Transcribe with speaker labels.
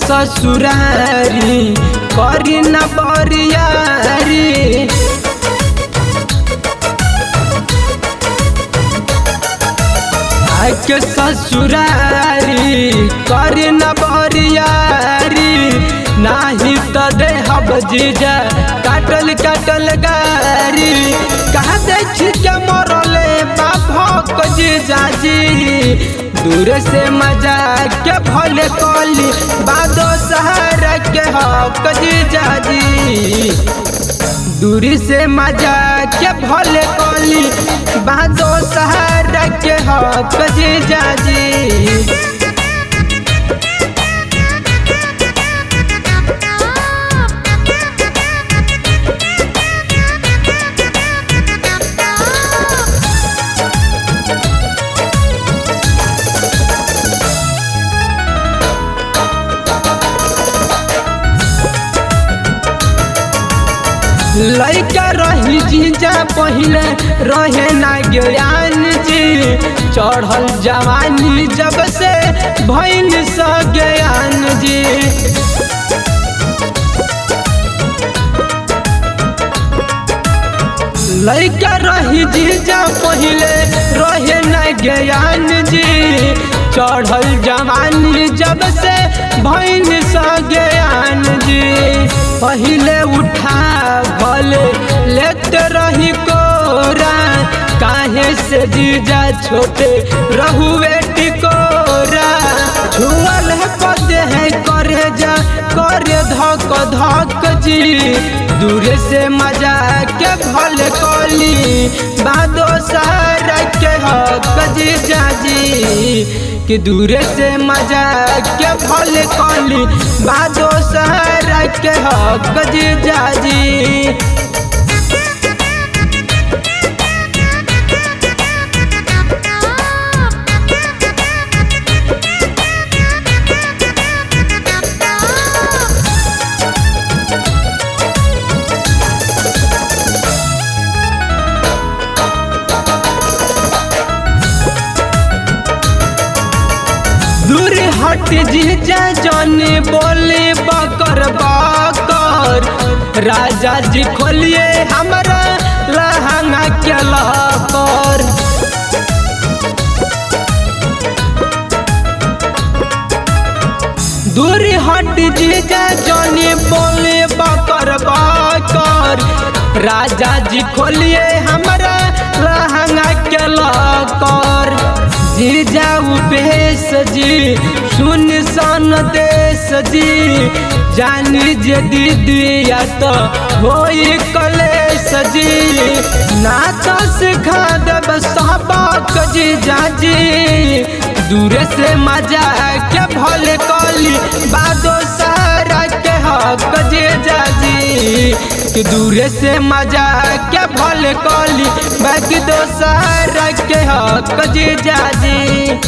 Speaker 1: ससुरारी करी न बरियारी। आके ससुरारी करी न बरियारी, नाही तो दे हब जीजा काटल काटल गारी। कहा देख के मरले बाभक जीजाजी, दूर से मजा के भले कली बादो सहारा के हक जीजाजी। दूरी से मजा के भले कली बादो सहारा के हक जीजाजी। लइका रही जीजा पहले रहे ना ज्ञान जी, चढ़ल जवानी जब से भइल सज्ञान जी। लइका रही जीजा पहले रहे ना ज्ञान जी, चढ़ल जवानी जब से भइल सज्ञान जी। पहले उठा भले लेते रही कोरा, काहे से जीजा छोटे रहुए टिकोरा। छुअल है पदे है करे जा करे धक धक जी, दूरे से मजा के भले कली बादो सहारा के हक जीजा जी। कि दूरे से मजा के भले कली बादो सहारा के हक जीजा जी। दूर हट जीजा जाने बोले बकर बकर, राजा जी खोलिए हमारा लहंगा के लकर। दूर हट जीजा जाने बोले बकर बकर, राजा जी खोलिए हमारा लहंगा के लकर। जीजा उपेश जी सुन सन देश जी, जानी जे दीदिया तो होई कलेश जी। ना तो सिखा देब सबक जीजा जी, दूरे से मजा के भले कली बादो सहारा के हक जीजा जी। कि दूरे से मजा के भले कली बाकी दो सहारा के हक जीजा जी।